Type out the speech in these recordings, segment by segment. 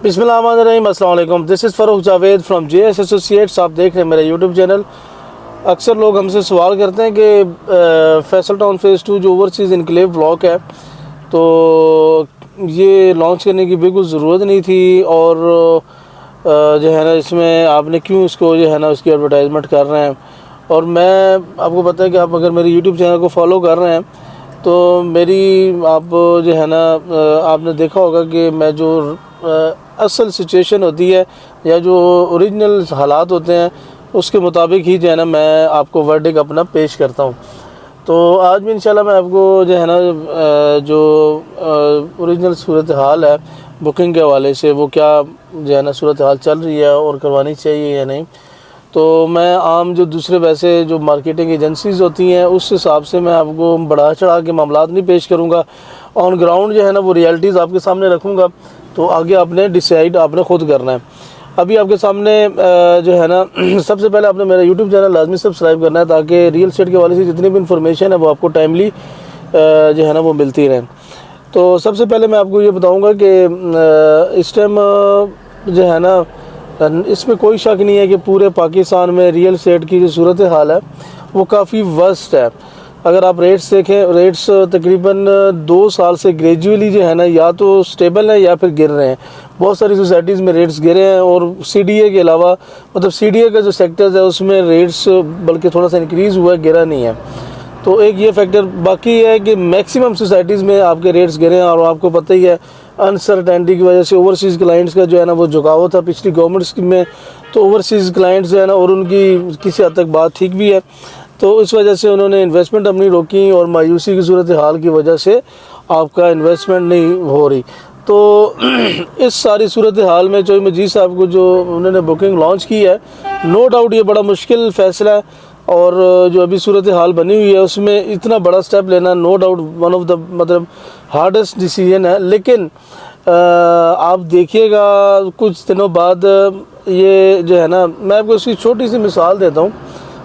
बिस्मिल्लाहिर्रहमानिर्रहीम, अस्सलाम वालेकुम। This is Farooq Javed from JS associates. आप देख रहे हैं मेरा यूट्यूब चैनल। अक्सर लोग हमसे सवाल करते हैं कि फैसल टाउन फ़ेज़ 2 जो ओवरसीज़ इनक्लेव ब्लॉक है, तो ये लॉन्च करने की बिल्कुल ज़रूरत नहीं थी, और जो है ना इसमें आपने क्यों इसको जो है ना उसकी एडवर्टाइजमेंट कर रहे हैं। और मैं आपको पता है कि आप अगर मेरे यूट्यूब चैनल को फॉलो कर रहे हैं तो मेरी आप जो है ना आपने देखा होगा कि मैं जो असल सिचुएशन होती है या जो ओरिजिनल हालात होते हैं उसके मुताबिक ही जो है ना मैं आपको वर्डिक अपना पेश करता हूँ। तो आज भी इंशाल्लाह मैं आपको जो है ना जो ओरिजिनल सूरत हाल है बुकिंग के हवाले से, वो क्या जो है ना सूरत हाल चल रही है और करवानी चाहिए या नहीं, तो मैं आम जो दूसरे वैसे जो मार्केटिंग एजेंसीज़ होती हैं उस हिसाब से मैं आपको बढ़ा चढ़ा के मामलात नहीं पेश करूँगा। ऑन ग्राउंड जो है ना वो रियलिटीज़ आपके सामने रखूँगा, तो आगे आपने डिसाइड आपने ख़ुद करना है। अभी आपके सामने जो है ना सबसे पहले आपने मेरा यूट्यूब चैनल लाजमी सब्सक्राइब करना है, ताकि रियल एस्टेट के हवाले से जितनी भी इंफॉर्मेशन है वो आपको टाइमली जो है ना वो मिलती रहे। तो सबसे पहले मैं आपको ये बताऊँगा कि इस टाइम जो है ना इसमें कोई शक नहीं है कि पूरे पाकिस्तान में रियल एस्टेट की जो सूरत हाल है वो काफ़ी वर्स्ट है। अगर आप रेट्स देखें, रेट्स तकरीबन 2 साल से ग्रेजुअली जो है ना या तो स्टेबल है या फिर गिर रहे हैं। बहुत सारी सोसाइटीज़ में रेट्स गिरे हैं, और सीडीए के अलावा मतलब सीडीए का जो सेक्टर्स है उसमें रेट्स बल्कि थोड़ा सा इंक्रीज़ हुआ है, गिरा नहीं है। तो एक ये फैक्टर। बाकी है कि मैक्सिमम सोसाइटीज़ में आपके रेट्स गिरे हैं, और आपको पता ही है अनसर्टेनिटी की वजह से ओवरसीज़ क्लाइंट्स का जो है ना वो झुकाव था पिछली गवर्नमेंट स्कीम में, तो ओवरसीज़ क्लाइंट्स जो है ना और उनकी किसी हद तक बात ठीक भी है, तो इस वजह से उन्होंने इन्वेस्टमेंट अपनी रोकी, और मायूसी की सूरत हाल की वजह से आपका इन्वेस्टमेंट नहीं हो रही। तो इस सारी सूरत हाल में चौधरी मजीद साहब को जो उन्होंने बुकिंग लॉन्च की है, नो डाउट ये बड़ा मुश्किल फ़ैसला है, और जो अभी सूरत हाल बनी हुई है उसमें इतना बड़ा स्टेप लेना no doubt one of the मतलब हार्डेस्ट डिसीजन है। लेकिन आप देखिएगा कुछ दिनों बाद ये जो है ना, मैं आपको इसकी छोटी सी मिसाल देता हूँ,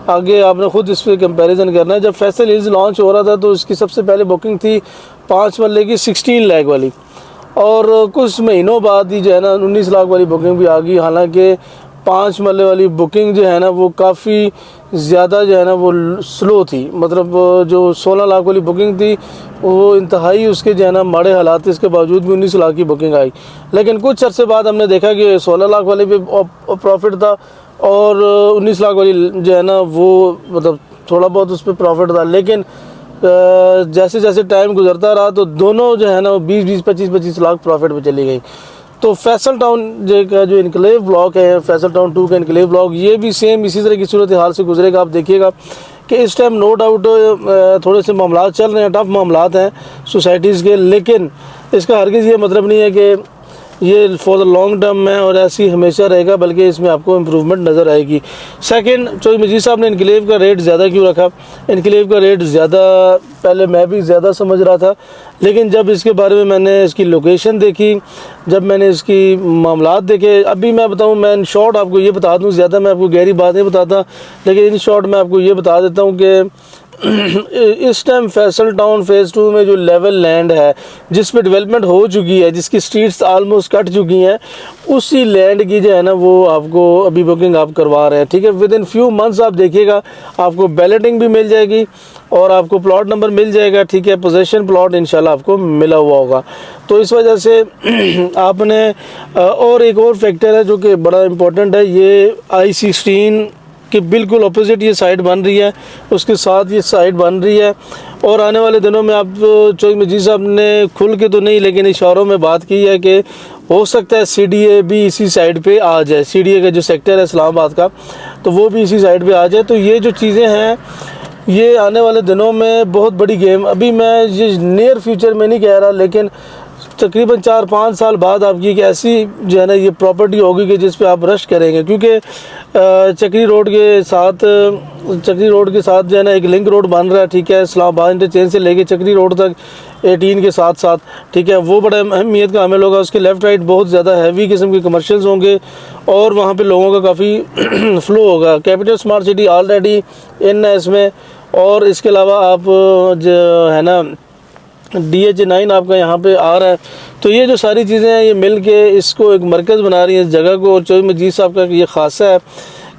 आगे आपने ख़ुद इस पर कंपेरिजन करना है। जब फैसल हिल्स लॉन्च हो रहा था तो इसकी सबसे पहले बुकिंग थी 5 मरले की 16 लाख वाली, और कुछ महीनों बाद ही जो है ना 19 लाख वाली बुकिंग भी आ गई। हालांकि 5 मरले वाली बुकिंग जो है ना वो काफ़ी ज़्यादा जो है ना वो स्लो थी, मतलब जो 16 लाख वाली बुकिंग थी वो इंतहाई उसके जो है ना माड़े हालात थे, इसके बावजूद भी 19 लाख की बुकिंग आई। लेकिन कुछ अरसे बाद हमने देखा कि 16 लाख वाले पे प्रॉफिट था, और 19 लाख वाली जो है ना वो मतलब थोड़ा बहुत उस पर प्रॉफिट था। लेकिन जैसे जैसे टाइम गुजरता रहा तो दोनों जो है ना 20-20, 25-25 लाख प्रॉफिट पे चली गई। तो फैसल टाउन का जो इनक्लेव ब्लॉक है, फैसल टाउन 2 का इनक्लेव ब्लॉक, ये भी सेम इसी तरह की सूरत हाल से गुजरेगा। आप देखिएगा कि इस टाइम नो डाउट थोड़े से मामला चल रहे हैं, टफ मामला हैं सोसाइटीज़ के, लेकिन इसका हरगिज़ ये मतलब नहीं है कि ये फॉर द लॉन्ग टर्म में और ऐसी हमेशा रहेगा, बल्कि इसमें आपको इम्प्रूवमेंट नज़र आएगी। सेकंड, चौधरी मजीद साहब ने इनक्लेव का रेट ज़्यादा क्यों रखा? इनक्लेव का रेट ज़्यादा पहले मैं भी ज़्यादा समझ रहा था, लेकिन जब इसके बारे में मैंने इसकी लोकेशन देखी, जब मैंने इसकी मामलात देखे, अभी मैं बताऊं, मैं इन शॉर्ट आपको ये बता दूं, ज़्यादा मैं आपको गहरी बात नहीं बताता, लेकिन इन शॉर्ट मैं आपको ये बता देता हूँ कि इस टाइम फैसल टाउन फ़ेज़ 2 में जो लेवल लैंड है जिस पे डेवलपमेंट हो चुकी है, जिसकी स्ट्रीट्स आलमोस्ट कट चुकी हैं, उसी लैंड की जो है ना वो आपको अभी बुकिंग आप करवा रहे हैं। ठीक है, विद इन फ्यू मंथ्स आप देखिएगा आपको बैलेटिंग भी मिल जाएगी और आपको प्लॉट नंबर मिल जाएगा। ठीक है, पोजेशन प्लॉट इंशाल्लाह आपको मिला हुआ होगा। तो इस वजह से आपने और एक और फैक्टर है जो कि बड़ा इम्पोर्टेंट है, ये I-16 कि बिल्कुल अपोजिट ये साइड बन रही है, उसके साथ ये साइड बन रही है, और आने वाले दिनों में आप चौधरी मजीद साहब ने खुल के तो नहीं लेकिन इशारों में बात की है कि हो सकता है सीडीए भी इसी साइड पे आ जाए। सीडीए का जो सेक्टर है इस्लामाबाद का, तो वो भी इसी साइड पे आ जाए। तो ये जो चीज़ें हैं ये आने वाले दिनों में बहुत बड़ी गेम, अभी मैं ये नियर फ्यूचर में नहीं कह रहा, लेकिन तकरीबन 4-5 साल बाद आपकी एक ऐसी जो है ना ये प्रॉपर्टी होगी कि जिस पे आप रश करेंगे, क्योंकि चक्री रोड के साथ जो है ना एक लिंक रोड बन रहा है। ठीक है, इस्लामाबाद इंटरचेंज से लेके चक्री रोड तक 18 के साथ साथ, ठीक है, वो बड़ा अहमियत का हमें होगा। उसके लेफ़्ट राइट बहुत ज़्यादा हैवी किस्म के कमर्शियल्स होंगे, और वहाँ पे लोगों का काफ़ी फ्लो होगा। Capital smart city already in है इसमें, और इसके अलावा आप जो है ना DH9 आपका यहाँ पे आ रहा है। तो ये जो सारी चीज़ें हैं ये मिल के इसको एक मरकज़ बना रही हैं इस जगह को। और चौधरी मजीद साहब का ये ख़ासा है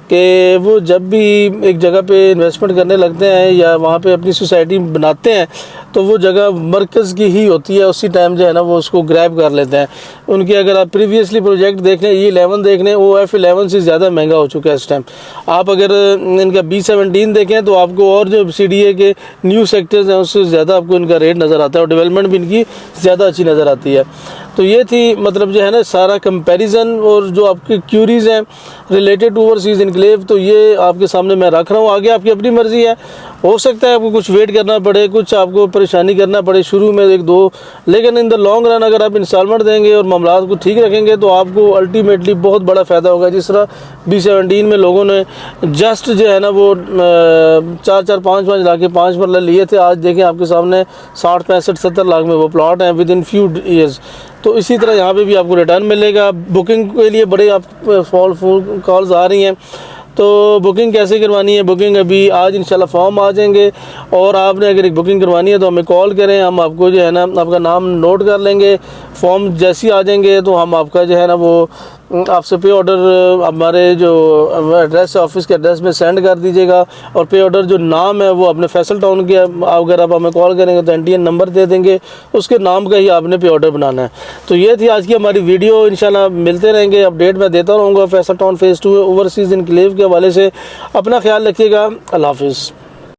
कि वो जब भी एक जगह पे इन्वेस्टमेंट करने लगते हैं या वहाँ पे अपनी सोसाइटी बनाते हैं तो वो जगह मरकज़ की ही होती है, उसी टाइम जो है ना वो उसको ग्रैब कर लेते हैं। उनके अगर आप प्रीवियसली प्रोजेक्ट देख लें, E11 देख लें, वो F11 से ज़्यादा महंगा हो चुका है इस टाइम। आप अगर इनका B17 देखें तो आपको और जो CDA के न्यू सेक्टर्स हैं उससे ज़्यादा आपको इनका रेट नज़र आता है और डेवलपमेंट भी इनकी ज़्यादा अच्छी नज़र आती है। तो ये थी मतलब जो है ना सारा कंपैरिजन और जो आपकी क्यूरीज़ हैं रिलेटेड टू ओवरसीज़ इनक्लेव, तो ये आपके सामने मैं रख रहा हूँ। आगे आपकी अपनी मर्ज़ी है, हो सकता है आपको कुछ वेट करना पड़े, कुछ आपको परेशानी करना पड़े शुरू में 1-2, लेकिन इन द लॉन्ग रन अगर आप इंस्टॉलमेंट देंगे और मामलात को ठीक रखेंगे तो आपको अल्टीमेटली बहुत बड़ा फ़ायदा होगा। जिस तरह B17 में लोगों ने जस्ट जो है ना वो 4-4, 5-5 लाख के 5 मरले लिए थे, आज देखें आपके सामने 60, 65, 70 लाख में वो प्लॉट हैं विद इन फ्यू ईयर्स। तो इसी तरह यहाँ पे भी आपको रिटर्न मिलेगा। बुकिंग के लिए बड़े आप फोन कॉल्स आ रही हैं, तो बुकिंग कैसे करवानी है? बुकिंग अभी आज इंशाल्लाह फॉर्म आ जाएंगे और आपने अगर एक बुकिंग करवानी है तो हमें कॉल करें, हम आपको जो है ना आपका नाम नोट कर लेंगे। फॉर्म जैसे ही आ जाएंगे तो हम आपका जो है ना वो आपसे पे ऑर्डर हमारे जो एड्रेस है ऑफिस के एड्रेस में सेंड कर दीजिएगा और पे ऑर्डर जो नाम है वो अपने फैसल टाउन के अगर आप हमें कॉल करेंगे तो NTN नंबर दे देंगे, उसके नाम का ही आपने पे ऑर्डर बनाना है। तो ये थी आज की हमारी वीडियो। इंशाल्लाह मिलते रहेंगे, अपडेट मैं देता रहूँगा Faisal town phase 2 overseas enclave के हवाले से। अपना ख्याल रखिएगा। अल्लाह हाफिज़।